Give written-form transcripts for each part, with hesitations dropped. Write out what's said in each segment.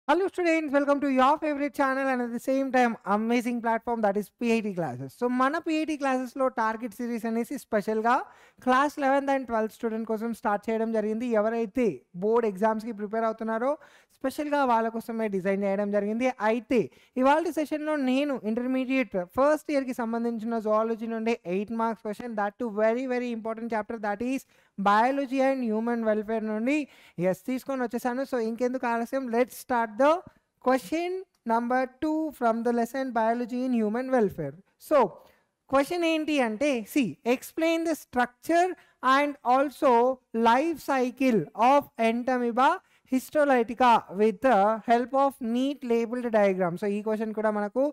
Hello students, welcome to your favorite channel and at the same time amazing platform that is PIT classes. So మన PIT classes లో target series అనేసి స్పెషల్గా class 11th and 12th student కోసం start చేయడం జరిగింది. ఎవరైతే board ఎగ్జామ్స్కి prepare అవుతున్నారో స్పెషల్గా వాళ్ళ కోసమే డిజైన్ చేయడం జరిగింది. అయితే ఇవాళ సెషన్లో నేను ఇంటర్మీడియట్ ఫస్ట్ ఇయర్కి సంబంధించిన జువాలజీ నుండి 8 marks question that to very important chapter that is biology and human welfare నుండి తీసుకొని వచ్చేసాను. సో ఇంకెందుకు ఆలస్యం, let's start the question number 2 from the lesson biology in human welfare. So question ఏంటి అంటే explain the structure and also life cycle of entamoeba histolytica with the help of neat labeled diagram. So ఈ question కూడా మనకు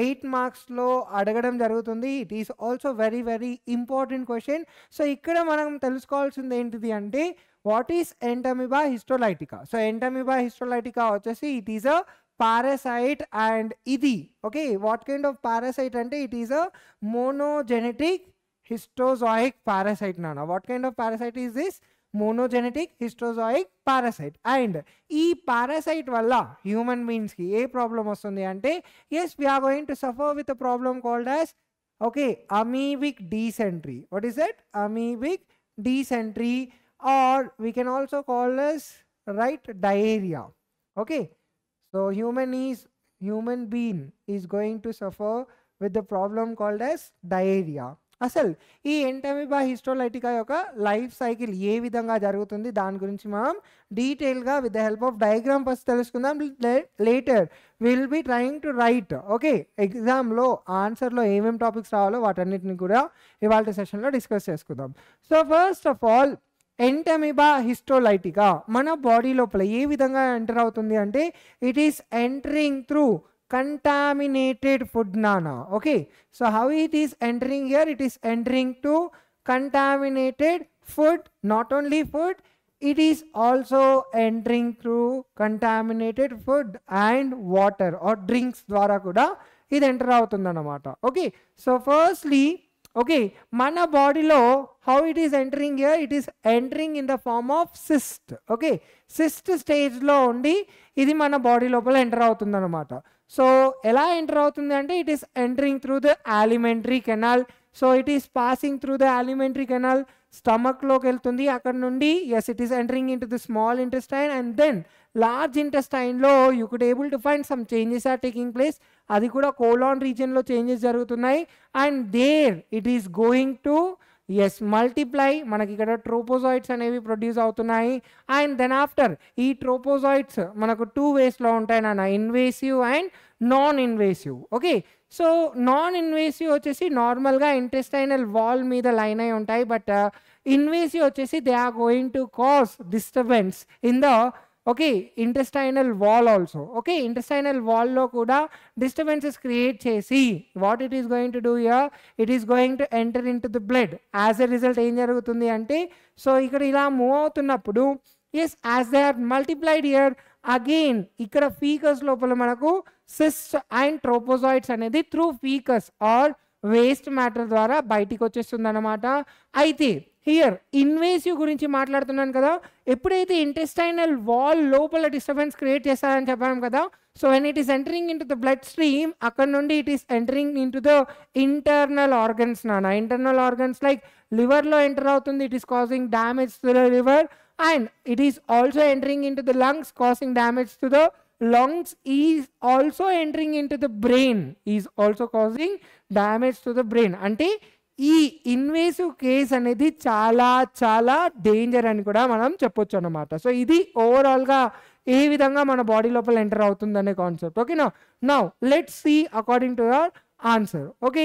8 marks లో అడగడం జరుగుతుంది. It is also very important question. So ఇక్కడ మనం తెలుసుకోవాల్సింది ఏంటిది అంటే what is entamoeba histolytica. So entamoeba histolytica వచ్చేసి it is a parasite and ఇది okay what kind of parasite అంటే it is a monogenetic histozoic parasite nana. What kind of parasite is this? Monogenetic histozoic parasite. And ఈ parasite వల్ల human beings కి ఏ problem వస్తుంది అంటే yes we are going to suffer with a problem called as okay amoebic dysentery. What is that? Amoebic dysentery, or we can also call as right diarrhea. Okay, so human being is going to suffer with the problem called as diarrhea. అసలు ఈ entamoeba histolytica యొక్క life cycle ఏ విధంగా జరుగుతుంది దాని గురించి మనం డీటెయిల్గా with the help of diagram first తెలుసుకుందాం. Later will be trying to write okay ఎగ్జామ్లో ఆన్సర్లో ఏమేమి టాపిక్స్ రావాలో వాటన్నిటిని కూడా ఇవాళ సెషన్లో డిస్కస్ చేసుకుందాం. So first of all Entamoeba histolytica మన బాడీ లోపల ఏ విధంగా ఎంటర్ అవుతుంది అంటే it is entering through contaminated food nana. Okay, so how it is entering here? It is entering to contaminated food. Not only food, it is also entering through contaminated food and water or drinks ద్వారా కూడా ఇది enter అవుతుంది అన్నమాట. Okay, so firstly okay మన బాడీలో how it is entering here, it is entering in the form of cyst. Okay, cyst స్టేజ్లో ఉండి ఇది మన బాడీ లోపల ఎంటర్ అవుతుంది అనమాట. సో ఎలా ఎంటర్ అవుతుంది అంటే it is entering through the alimentary canal. So it is passing through the alimentary canal, స్టమక్లోకి వెళ్తుంది. అక్కడ నుండి as it is entering into the small intestine and then large ఇంటెస్టైన్లో you could able to find some changes are taking place. అది కూడా colon రీజియన్లో changes జరుగుతున్నాయి. And there it is going to as multiply. మనకి ఇక్కడ ట్రోపోజాయిడ్స్ అనేవి produce అవుతున్నాయి. And then after ఈ ట్రోపోజాయిడ్స్ మనకు 2 వేస్లో ఉంటాయి నాన్న, invasive and non invasive. Okay, so non invasive వచ్చేసి నార్మల్గా ఇంటెస్టైనల్ వాల్ మీద లైన్ అయి ఉంటాయి. బట్ ఇన్వేసివ్ వచ్చేసి they are going to cause disturbance in the okay intestinal wall also. Okay, intestinal వాల్లో కూడా డిస్టర్బెన్సెస్ క్రియేట్ చేసి what it is going to do here, it is going to enter into the blood. As a result ఏం జరుగుతుంది అంటే so ఇక్కడ ఇలా move అవుతున్నప్పుడు yes as they are multiplied here again ఇక్కడ ఫీకస్ లోపల మనకు సిస్ట్ అండ్ ట్రోపోజాయిడ్స్ అనేది through faeces or waste matter ద్వారా బయటికి వచ్చేస్తుంది అన్నమాట. అయితే హియర్ ఇన్వేసివ్ గురించి మాట్లాడుతున్నాను కదా, ఎప్పుడైతే ఇంటెస్టైనల్ వాల్ లోపల డిస్టర్బెన్స్ క్రియేట్ చేస్తారని చెప్పాము కదా, so when it is entering into the blood stream అక్కడ నుండి it is entering into the internal organs నాన్న. ఇంటర్నల్ ఆర్గన్స్ లైక్ లివర్లో ఎంటర్ అవుతుంది, it is causing damage to the liver. And it is also entering into the lungs causing damage to the lungs, is also entering into the brain, is also causing damage to the brain. అంటే ఈ invasive case అనేది చాలా danger అని కూడా మనం చెప్పొచ్చు అన్నమాట. So ఇది ఓవరాల్గా ఏ విధంగా మన బాడీ లోపల ఎంటర్ అవుతుంది అనే concept. Okay, now let's see according to your answer. Okay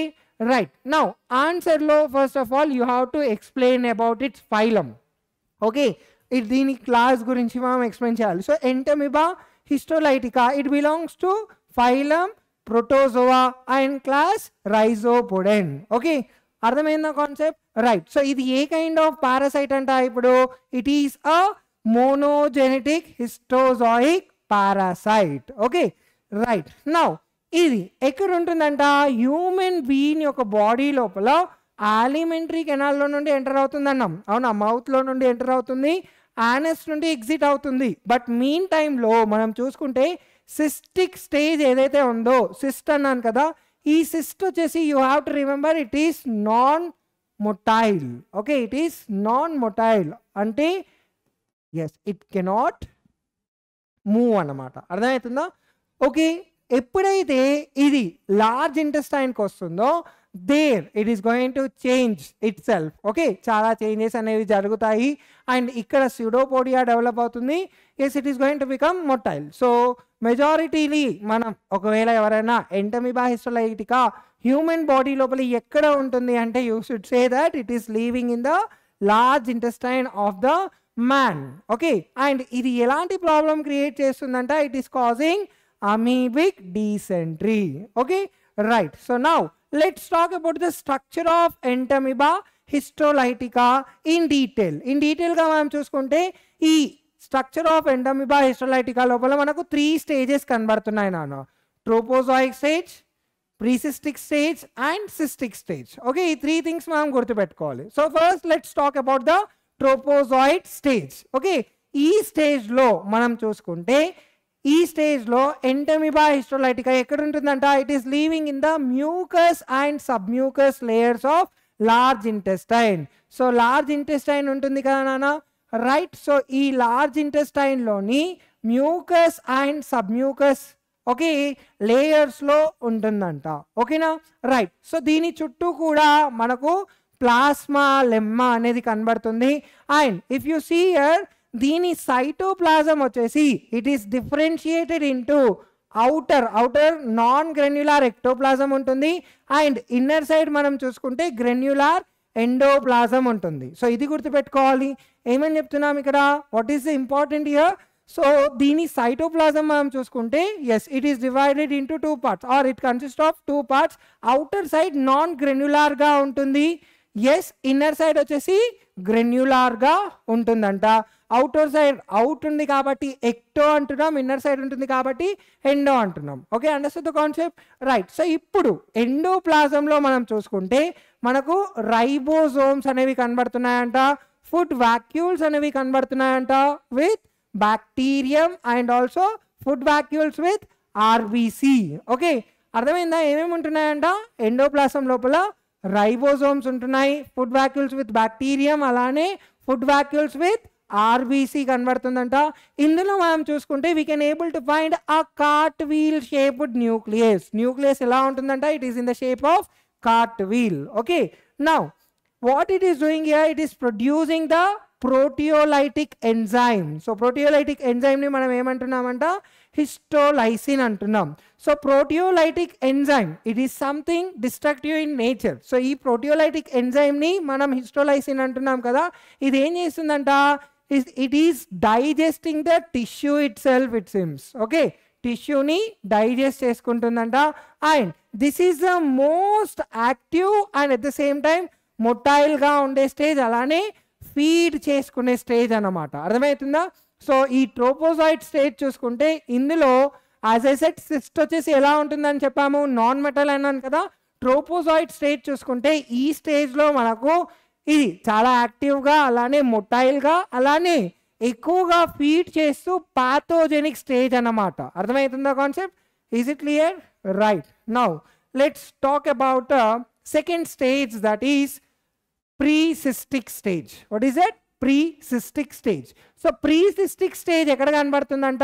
right, now ఆన్సర్లో first of all you have to explain about its phylum. Okay, దీని క్లాస్ గురించి మనం ఎక్స్ప్లెయిన్ చేయాలి. So entamoeba histolytica, it belongs to phylum protozoa and class rhizopoden. Okay, అర్థమైందా concept? Right, so ఇది ఏ kind of parasite అంట ఇప్పుడు it is a monogenetic histozoic parasite. Okay right, now ఇది ఎక్కడ ఉంటుందంట హ్యూమన్ బీయింగ్ యొక్క బాడీ లోపల alimentary కెనాల్లో నుండి ఎంటర్ అవుతుంది అన్నాం. అవునా, మౌత్లో నుండి ఎంటర్ అవుతుంది యానస్ నుండి ఎగ్జిట్ అవుతుంది. బట్ మీన్ టైంలో మనం చూసుకుంటే సిస్టిక్ స్టేజ్ ఏదైతే ఉందో, సిస్ట్ అన్నాను కదా, ఈ సిస్ట్ వచ్చేసి you have to remember it is non motile. Okay, it is non motile అంటే ఎస్ ఇట్ కెనాట్ మూవ్ అన్నమాట. అర్థమవుతుందా? ఓకే, ఎప్పుడైతే ఇది లార్జ్ ఇంటెస్టైన్కి వస్తుందో there it is going to change itself. Okay, చాలా చేంజెస్ అనేవి జరుగుతాయి అండ్ ఇక్కడ స్యూడోపోడియా డెవలప్ అవుతుంది. Yes it is going to become motile. So majorly మనం ఒకవేళ ఎవరైనా ఎంటమీబా హిస్టోలైటికా హ్యూమన్ బాడీ లోపల ఎక్కడ ఉంటుంది అంటే you should say that it is living in the large intestine of the man. Okay, and ఇది ఎలాంటి ప్రాబ్లం క్రియేట్ చేస్తుందంట, it is causing amoebic dysentery. Okay, right. So now let's talk about the structure of entamoeba histolytica in detail. In detail గా మనం చూసుకుంటే ఈ structure of Entamoeba histolytica లోపల మనకు 3 stages కనబడుతున్నాయి నాన్న. Trophozoic stage, precystic stage and cystic stage. Okay, ఈ 3 things మనం గుర్తుపెట్టుకోవాలి. So first let's talk about the trophozoite stage. Okay, ఈ స్టేజ్లో మనం చూసుకుంటే ఈ స్టేజ్లో ఎంటమీబా హిస్టోలైటికా ఎక్కడ ఉంటుందంట, it is living in the mucus and submucous layers of large intestine. So large intestine ఉంటుంది కదా నాన్న, రైట్. సో ఈ లార్జ్ ఇంటెస్టైన్లోని మ్యూకస్ అండ్ సబ్మ్యూకస్ ఓకే లేయర్స్లో ఉంటుందంట. ఓకేనా, రైట్. సో దీని చుట్టూ కూడా మనకు ప్లాస్మా లెమ్మా అనేది కనబడుతుంది. And if you see here దీని సైటోప్లాజం వచ్చేసి it is differentiated into outer non granular ectoplasm ఉంటుంది అండ్ ఇన్నర్ సైడ్ మనం చూసుకుంటే గ్రెన్యులార్ ఎండోప్లాజం ఉంటుంది. సో ఇది గుర్తుపెట్టుకోవాలి. ఏమని చెప్తున్నాం ఇక్కడ, what is the important here. So దీని సైటోప్లాజం మనం చూసుకుంటే yes it is divided into 2 parts or it consist of 2 parts. Outer side non గ్రెన్యులార్గా ఉంటుంది, ఎస్ ఇన్నర్ సైడ్ వచ్చేసి గ్రెన్యులార్గా ఉంటుందంట. అవుటర్ సైడ్ అవుట్ ఉంది కాబట్టి ఎక్టో అంటున్నాం, ఇన్నర్ సైడ్ ఉంటుంది కాబట్టి ఎండో అంటున్నాం. Okay, understand the concept, right. So ఇప్పుడు ఎండోప్లాజంలో మనం చూసుకుంటే మనకు రైబోజోమ్స్ అనేవి కనబడుతున్నాయంట, ఫుడ్ వాక్యూల్స్ అనేవి కనబడుతున్నాయంట with bacterium and also food vacuoles with RBC. Okay, అర్థమైందా ఏమేమి ఉంటున్నాయంట, ఎండోప్లాజం లోపల రైబోజోమ్స్ ఉంటున్నాయి, ఫుడ్ వాక్యూల్స్ విత్ బ్యాక్టీరియం, అలానే ఫుడ్ వాక్యూల్స్ విత్ ఆర్బిసి కనబడుతుందంట. ఇందులో మనం చూసుకుంటే we can able to find a cart wheel shaped nucleus. Nucleus ఎలా ఉంటుందంట, it is in the shape of cart wheel. Okay, now what it is doing here, it is producing the proteolytic enzyme. So proteolytic ఎంజైమ్ని మనం ఏమంటున్నామంట, histolysin అంటున్నాం. So proteolytic enzyme it is something destructive in nature. So ఈ proteolytic ఎంజైమ్ని మనం histolysin అంటున్నాం కదా, ఇది ఏం చేస్తుందంట, it is digesting the tissue itself it seems. Okay, టిష్యూని డైజెస్ట్ చేసుకుంటుందంట. And this is the most active and at the same time మొటైల్గా ఉండే స్టేజ్, అలానే ఫీడ్ చేసుకునే స్టేజ్ అన్నమాట. అర్థమవుతుందా? సో ఈ ట్రోపోజాయిడ్ స్టేజ్ చూసుకుంటే ఇందులో యాజ్ ఐ సెట్ సిస్ట్ వచ్చేసి ఎలా ఉంటుందని చెప్పాము, నాన్ మెటల్ అన్నాను కదా. ట్రోపోజాయిడ్ స్టేజ్ చూసుకుంటే ఈ స్టేజ్లో మనకు ఇది చాలా యాక్టివ్గా, అలానే మొటైల్గా, అలానే ఎక్కువగా ఫీడ్ చేస్తూ పాథోజెనిక్ స్టేజ్ అన్నమాట. అర్థమవుతుందా concept? Is it clear? Right. Now let's talk about second stage, that is pre-cystic stage. What is that? Pre-cystic stage. So pre-cystic stage ఎక్కడ కనబడుతుందంట,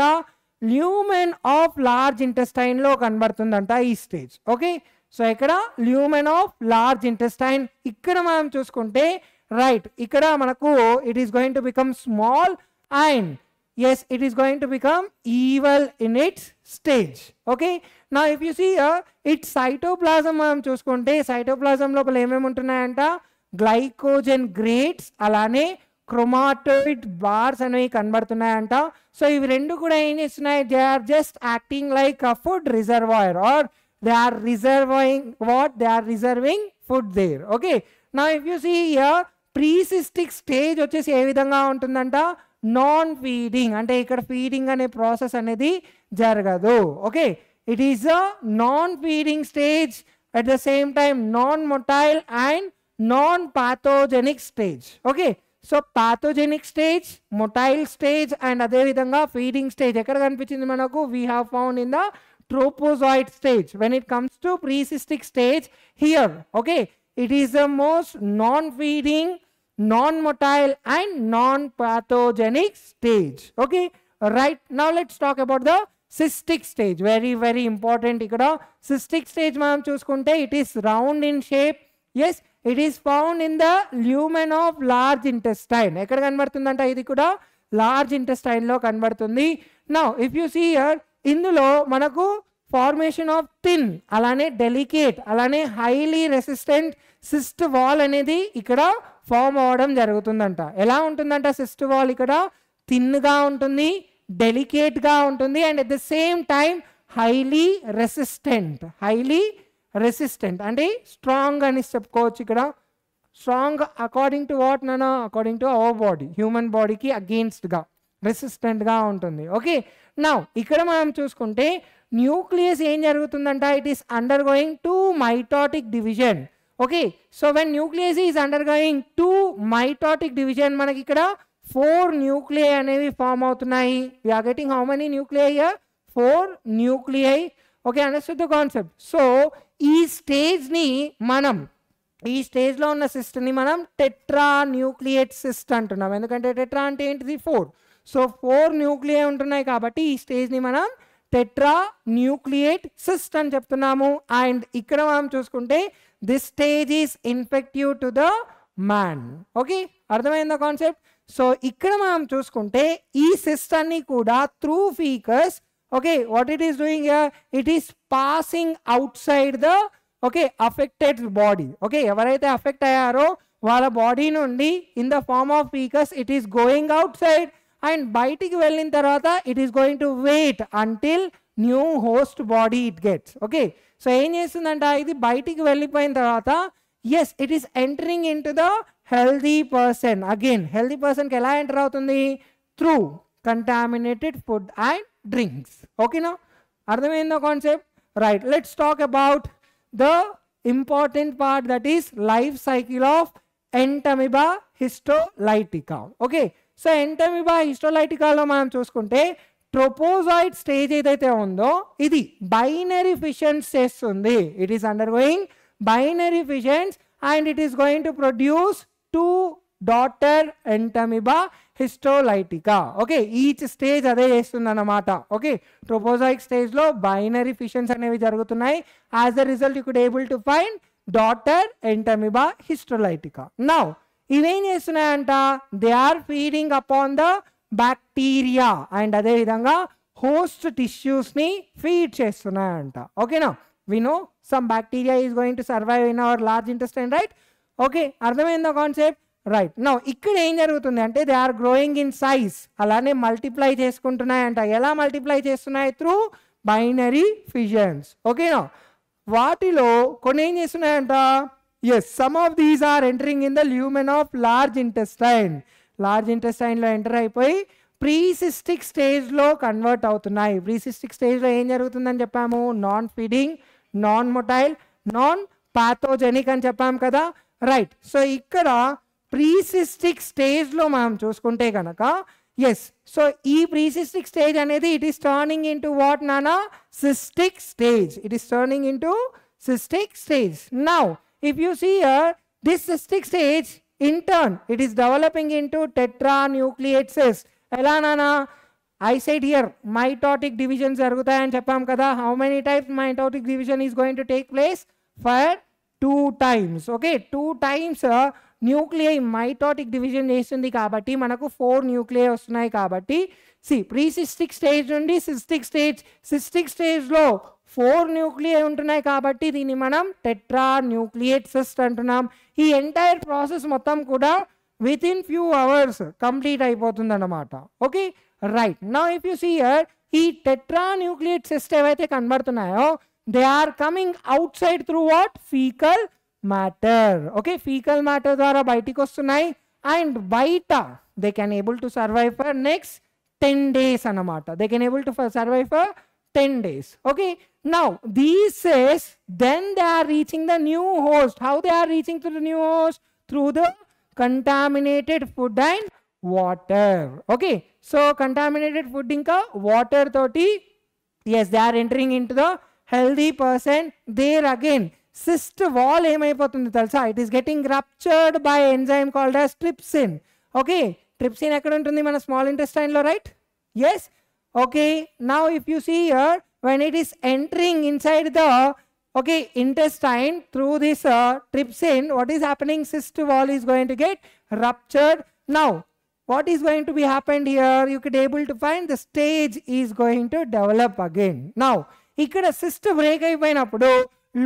ల్యూమెన్ ఆఫ్ లార్జ్ ఇంటెస్టైన్ లో కనబడుతుందంట ఈ స్టేజ్. ఓకే, సో ఇక్కడ lumen of large intestine, ఇక్కడ మనం చూసుకుంటే right, ఇక్కడ మనకు it is going to become small and yes it is going to become evil in its stage. Okay, now if you see its cytoplasm మనం చూసుకుంటే cytoplasm లోపల ఏమేమి ఉంటున్నాయంట, గ్లైకోజన్ గ్రేడ్స్, అలానే క్రోమాటోయిడ్ బార్స్ అనేవి కనబడుతున్నాయంట. సో ఇవి రెండు కూడా ఏం చేస్తున్నాయి, they are just acting like a food reservoir or they are reserving food there. Okay, నా if you see here precystic stage వచ్చేసి ఏ విధంగా ఉంటుందంట, నాన్ ఫీడింగ్, అంటే ఇక్కడ ఫీడింగ్ అనే ప్రాసెస్ అనేది జరగదు. Okay, it is a non feeding stage, at the same time non-motile and non-pathogenic stage. Okay, so pathogenic stage, motile stage and అదే విధంగా ఫీడింగ్ స్టేజ్ ఎక్కడ కనిపించింది మనకు? We have found in the tropozoid stage. When it comes to pre-cystic stage, here, okay, it is the most non-feeding, non-motile and non-pathogenic stage. Okay, right. Now let's talk about the cystic stage. Very, very important. Ikkada cystic stage మనం చూసుకుంటే it is round in shape. Yes, it is found in the lumen of large intestine. ఎక్కడ కనబడుతుందంట? ఇది కూడా large intestine లో కనబడుతుంది. Now, if you see here, ఇందులో మనకు formation of thin, అలానే డెలికేట్, అలానే హైలీ రెసిస్టెంట్ సిస్ట్ వాల్ అనేది ఇక్కడ ఫామ్ అవ్వడం జరుగుతుందంట. ఎలా ఉంటుందంట సిస్ట్ వాల్? ఇక్కడ థిన్గా ఉంటుంది, డెలికేట్గా ఉంటుంది and at the same time highly resistant అంటే స్ట్రాంగ్ అని చెప్పుకోవచ్చు. ఇక్కడ స్ట్రాంగ్ అకార్డింగ్ టు వాట్ నానా? According to our body, human బాడీకి అగెయిన్స్ట్గా రెసిస్టెంట్గా ఉంటుంది. ఓకే, నౌ ఇక్కడ మనం చూసుకుంటే న్యూక్లియస్ ఏం జరుగుతుందంట? It is undergoing to mitotic division. Okay, so when nucleus is undergoing to mitotic division, మనకి ఇక్కడ 4 న్యూక్లియై అనేవి ఫామ్ అవుతున్నాయి. We are getting how many nuclei here? 4 nuclei. Okay, understood the concept. So ఈ స్టేజ్లో ఉన్న సిస్ట్ని మనం tetra nucleate cyst అంటున్నాం. ఎందుకంటే టెట్రా అంటే ఏంటిది? 4. సో 4 న్యూక్లియై ఉంటున్నాయి కాబట్టి ఈ స్టేజ్ని మనం టెట్రా న్యూక్లియేట్ సిస్ట్ అని చెప్తున్నాము. అండ్ ఇక్కడ మనం చూసుకుంటే this stage is infective to the man. Okay, అర్థమైందా కాన్సెప్ట్? సో ఇక్కడ మనం చూసుకుంటే ఈ సిస్ట్ అన్ని కూడా through faeces, okay, what it is doing here? It is passing outside the affected body. Okay, ఎవరైతే అఫెక్ట్ అయ్యారో వాళ్ళ బాడీ నుండి in the form of faeces it is going outside and బయటికి వెళ్ళిన తర్వాత it is going to wait until new host body it gets. Okay, so ఏం చేస్తుందంట? ఇది బయటికి వెళ్ళిపోయిన తర్వాత yes it is entering into the healthy person. Again healthy పర్సన్కి ఎలా ఎంటర్ అవుతుంది? Through contaminated food and drinks. ఓకేనా, అర్థమైందో concept? Right, let's talk about the important part, that is life cycle of Entamoeba histolytica. Okay, so Entamoeba histolytica లో మనం చూసుకుంటే ట్రోపోజాయిడ్ stage ఏదైతే ఉందో ఇది బైనరీ ఫిషన్స్ చేస్తుంది. It is undergoing binary fissions and it is going to produce 2 daughter Entamoeba histolytica. Okay, each stage అదే చేస్తుంది అన్నమాట. ఓకే, ట్రోపోజాయిక్ స్టేజ్లో బైనరీ ఫిషన్స్ అనేవి జరుగుతున్నాయి. As the result you could able to find daughter Entamoeba histolytica. Now ఇవేం చేస్తున్నాయంట? They are feeding upon the bacteria and అదేవిధంగా host టిష్యూస్ని ఫీడ్ చేస్తున్నాయంట. ఓకేనా, we know some bacteria is going to survive in our large intestine, right? Okay, అర్థమైందో concept? Right, now ఇక్కడ ఏం జరుగుతుంది అంటే they are growing in size, అలానే మల్టిప్లై చేసుకుంటున్నాయంట. ఎలా మల్టిప్లై చేస్తున్నాయి? Through binary fissions. ఓకేనా, వాటిలో కొన్ని ఏం చేస్తున్నాయంట? Yes, some of these are entering in the lumen of large intestine. Large ఇంటెస్టైన్లో ఎంటర్ అయిపోయి ప్రీసిస్టిక్ స్టేజ్లో కన్వర్ట్ అవుతున్నాయి. ప్రీసిస్టిక్ స్టేజ్లో ఏం జరుగుతుందని చెప్పాము? Non feeding, non motile, non pathogenic అని చెప్పాం కదా. రైట్, సో ఇక్కడ ప్రీసిస్టిక్ స్టేజ్లో మనం చూసుకుంటే కనుక ఎస్, సో ఈ ప్రీసిస్టిక్ స్టేజ్ అనేది it is turning into what నానా? Cystic stage. It is turning into cystic stage. Now if you see here this cystic stage in turn it is developing into tetranucleate cyst. ఎలా నానా? I said here mitotic divisions జరుగుతాయని చెప్పాం కదా. How many types mitotic division is going to take place? For 2 times. Okay, 2 times nuclei mitotic division చేస్తుంది కాబట్టి మనకు 4 nuclei వస్తున్నాయి. కాబట్టి ప్రీసిస్టిక్ స్టేజ్ నుండి సిస్టిక్ స్టేజ్లో 4 న్యూక్లియై ఉంటున్నాయి కాబట్టి దీన్ని మనం టెట్రా న్యూక్లియేట్ సిస్ట్ అంటున్నాం. ఈ ఎంటైర్ ప్రాసెస్ మొత్తం కూడా within few hours complete అయిపోతుంది అన్నమాట. Okay, right, now if you see here ఈ టెట్రా న్యూక్లియేట్ సిస్ట్ ఏవైతే కనబడుతున్నాయో they are coming outside through what? Faecal matter. Okay, faecal matter ద్వారా బయటికి వస్తున్నాయి అండ్ బయట they can able to survive for next 10 days అన్నమాట. They can able to survive for 10 days. Okay, now these cells then they are reaching the new host. How they are reaching to the new host? Through the contaminated food and water. Okay, so contaminated food inka water toti, yes, they are entering into the healthy person. There again cyst wall ఏమైపోతుంది తెలుసా, it is getting ruptured by enzyme called as trypsin. Okay, trypsin ఎక్కడ ఉంటుంది మన small intestine లో, right? Yes. Okay, now if you see here, when it is entering inside the intestine through this trypsin, what is happening? Cyst wall is going to get ruptured. Now what is going to be happened here? You could able to find the stage is going to develop again. Now ikkada cyst break అయిపోయినప్పుడు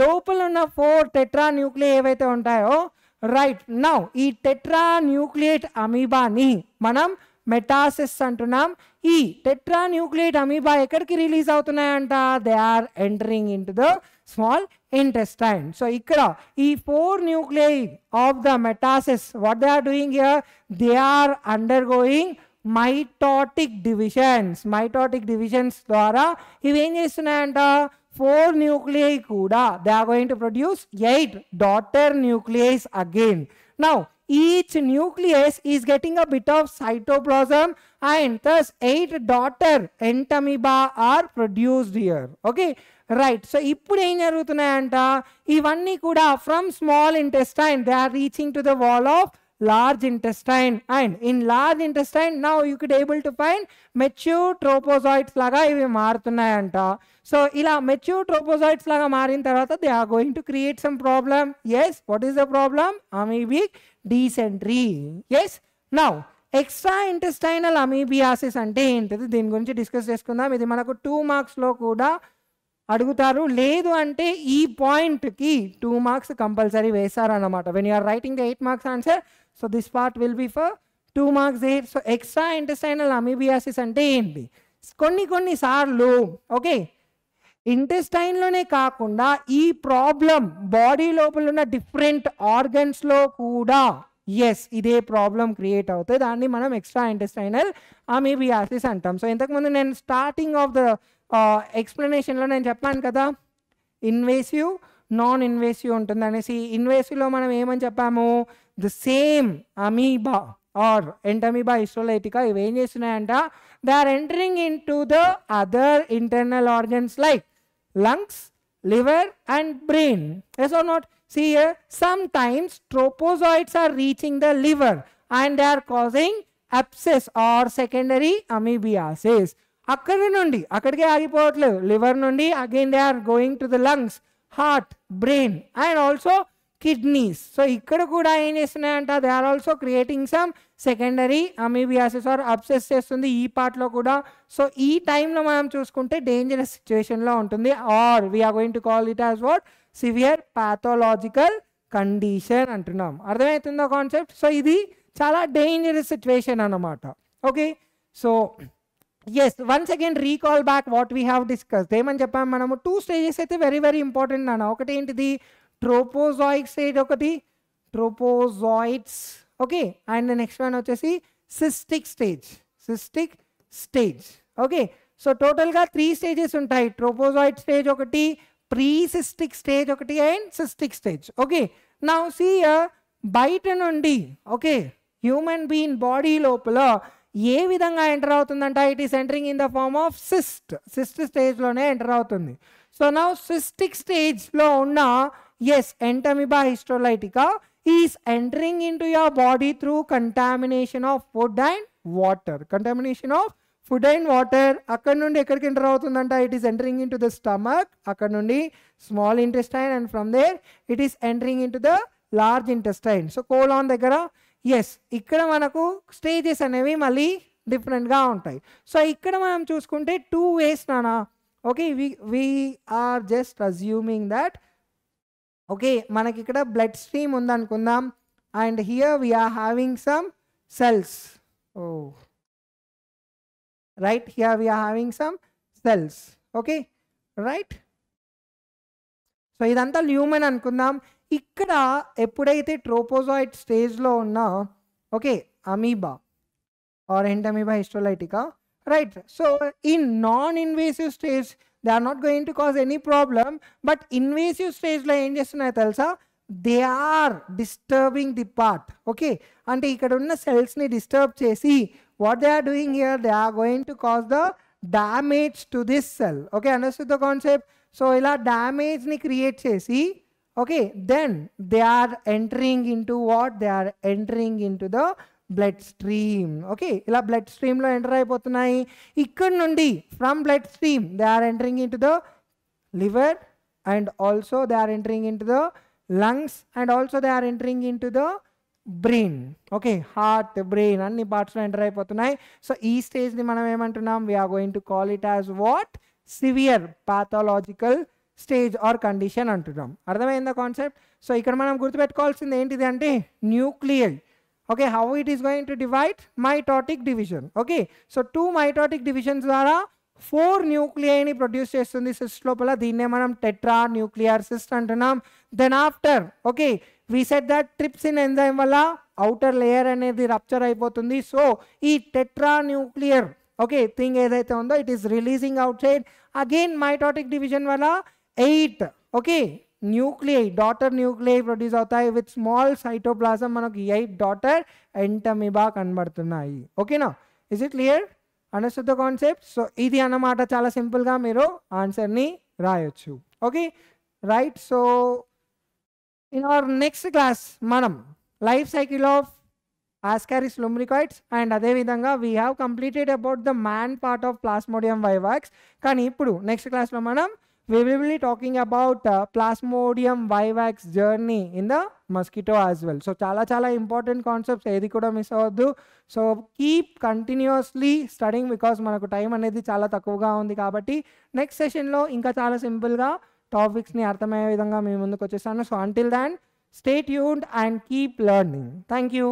లోపల ఉన్న 4 tetra nuclei ఏవైతే ఉంటాయో, right, now ఈ tetranucleate అమీబాని మనం metacyst అంటున్నాం. ఈ టెట్రా న్యూక్లియేట్ అమీబా ఎక్కడికి రిలీజ్ అవుతున్నాయంట? They are entering into the small intestine. So ikkada ee 4 nuclei of the metasis, what they are doing here, they are undergoing mitotic divisions. Mitotic divisions ద్వారా ఇవి ఏం చేస్తున్నాయంట? 4 nuclei kuda they are going to produce 8 daughter nuclei again. Now each nucleus is getting a bit of cytoplasm and thus 8 daughter entamoeba are produced here. Okay, right. So ఇప్పుడు ఏం జరుగుతున్నాయంట? ఇవన్నీ కూడా from small intestine they are reaching to the wall of large intestine, and in large intestine now you could able to find mature trophozoites laga ivi maarutunnayanta. So ila mature trophozoites laga maarin tarvata they are going to create some problem. Yes, what is the problem? Amoebic dysentery. Yes. Now extra intestinal amoebiasis ante entadi, దీని గురించి discuss చేసుకుందాం. ఇది మనకు 2 marks లో కూడా అడుగుతారు, లేదు అంటే ఈ పాయింట్ కి 2 మార్క్స్ కంపల్సరీ వేస్తారన్నమాట when you are writing the 8 marks answer. So this part will be for 2 marks there. So extra intestinal amoebiasis అంటే ఏంటి? కొన్ని సార్లు ఓకే ఇంటెస్టైన్ లోనే కాకుండా ఈ ప్రాబ్లం బాడీ లోపల ఉన్న డిఫరెంట్ ఆర్గన్స్ లో కూడా ఎస్ ఇదే ప్రాబ్లం క్రియేట్ అవుతుంది. దాన్ని మనం ఎక్స్ట్రా ఇంటెస్టైనల్ అమీబియాసిస్ అంటాం. సో ఇంతకుముందు నేను స్టార్టింగ్ ఆఫ్ ద ఎక్స్ప్లెనేషన్లో నేను చెప్పాను కదా, ఇన్వేసివ్ నాన్ ఇన్వేసివ్ ఉంటుంది అనేసి. ఇన్వేసివ్లో మనం ఏమని చెప్పాము? The same amoeba or Entamoeba histolytica ఇవి ఏం చేస్తున్నాయంట? They are entering into the other internal organs like lungs, liver and brain. Yes or not? See here, sometimes trophozoites are reaching the liver and they are causing abscess or secondary amoebiasis. akkadi nundi akkadike agipovatledu, liver nundi again they are going to the lungs, heart, brain and also kidneys. So ikkada kuda em chestunnayanta, they are also creating some secondary amoebiasis or abscess చేస్తుంది ఈ part లో కూడా. So ఈ టైంలో మనం చూసుకుంటే dangerous situation లో ఉంటుంది, or we are going to call it as what? Severe pathological condition అంటున్నాం. అర్థమవుతుందో కాన్సెప్ట్? సో ఇది చాలా డేంజరస్ సిచ్యువేషన్ అన్నమాట. Okay, so yes once again recall back what we have discussed. ఏమని చెప్పాము మనము? 2 స్టేజెస్ అయితే వెరీ వెరీ ఇంపార్టెంట్ అన్న. ఒకటి ఏంటిది? ట్రోపోజాయిక్ స్టేజ్, ఒకటి trophozoites. Okay, and next one వచ్చేసి cystic stage. Cystic stage. Okay, so టోటల్గా 3 స్టేజెస్ ఉంటాయి. ట్రోపోజాయిట్ స్టేజ్ ఒకటి, ప్రీ సిస్టిక్ స్టేజ్ ఒకటి and cystic stage. Okay, now see బయట నుండి ఓకే హ్యూమన్ బీయింగ్ బాడీ లోపల ఏ విధంగా ఎంటర్ అవుతుందంట? It is entering in the form of cyst. Cyst స్టేజ్లోనే ఎంటర్ అవుతుంది. సో నౌ సిస్టిక్ స్టేజ్లో ఉన్న ఎస్ Entamoeba histolytica is entering into your body through contamination of food and water. Contamination of food and water. అక్కడ నుండి ఎక్కడికి enter అవుతుందంట? It is entering into the stomach, అక్కడ నుండి small intestine and from there it is entering into the large intestine. So colon దగ్గర yes ఇక్కడ మనకు stages అనేవి మళ్ళీ డిఫరెంట్గా ఉంటాయి. సో ఇక్కడ మనం చూసుకుంటే 2 ways నానా. Okay, we are just assuming that okay మనకి ఇక్కడ బ్లడ్ స్ట్రీమ్ ఉందనుకుందాం and here we are having some cells. Oh right, here we are having some cells. Okay right, so ఇదంతా ల్యూమన్ అనుకుందాం. ఇక్కడ ఎప్పుడైతే ట్రోపోజాయిట్ స్టేజ్లో ఉన్న okay amoeba or Entamoeba histolytica, right. So in non invasive stage they are not going to cause any problem, but invasive stage lo em chestunayo telusa, they are disturbing the part. Okay, అంటే ఇక్కడ ఉన్న సెల్స్ని disturb చేసి what they are doing here, they are going to cause the damage to this cell. Okay, understood the concept. So ఇలా డ్యామేజ్ని create చేసి okay then they are entering into what, they are entering into the blood stream. Okay, ఇలా blood స్ట్రీమ్లో enter అయిపోతున్నాయి. ఇక్కడ నుండి from blood stream they are entering into the liver, and also they are entering into the lungs, and also they are entering into the brain. Okay, heart, brain అన్ని పార్ట్స్లో enter అయిపోతున్నాయి. So ఈ స్టేజ్ని మనం ఏమంటున్నాం, we are going to call it as what, severe pathological stage or condition అంటున్నాం. అర్థమైందా concept? So ఇక్కడ మనం గుర్తుపెట్టుకోవాల్సింది ఏంటిది అంటే nuclei. Okay, how it is going to divide, mitotic division. Okay, so 2 mitotic divisions ద్వారా 4 న్యూక్లియైని ప్రొడ్యూస్ చేస్తుంది సిస్ట్ లోపల. దీన్నే మనం టెట్రా న్యూక్లియర్ సిస్ట్ అంటున్నాం. Then after okay we set that trypsin enzyme వల్ల అవుటర్ లేయర్ అనేది రప్చర్ అయిపోతుంది. సో ఈ టెట్రా న్యూక్లియర్ ఓకే థింగ్ ఏదైతే ఉందో it is releasing outside. Again mitotic division వల్ల 8 okay nuclei, daughter nuclei produce అవుతాయి with small cytoplasm. మనకు 8 daughter Entamoeba కనబడుతున్నాయి. ఓకేనా, is it clear? Understood the concept. So ఇది అన్నమాట, చాలా సింపుల్గా మీరు ఆన్సర్ని రాయొచ్చు. Okay right. So in our next class మనం life cycle of Ascaris lumbricoides and అదేవిధంగా we have completed about the man part of Plasmodium vivax. కానీ ఇప్పుడు నెక్స్ట్ క్లాస్లో మనం we will be talking about plasmodium vivax journey in the mosquito as well. So చాలా important concepts, ఏది కూడా miss అవ్వద్దు. So keep continuously studying because మనకు time అనేది చాలా తక్కువగా ఉంది. కాబట్టి నెక్స్ట్ సెషన్లో ఇంకా చాలా సింపుల్గా టాపిక్స్ని అర్థమయ్యే విధంగా మీ ముందుకు వచ్చేస్తాను. So until than stay tuned and keep learning. Thank you.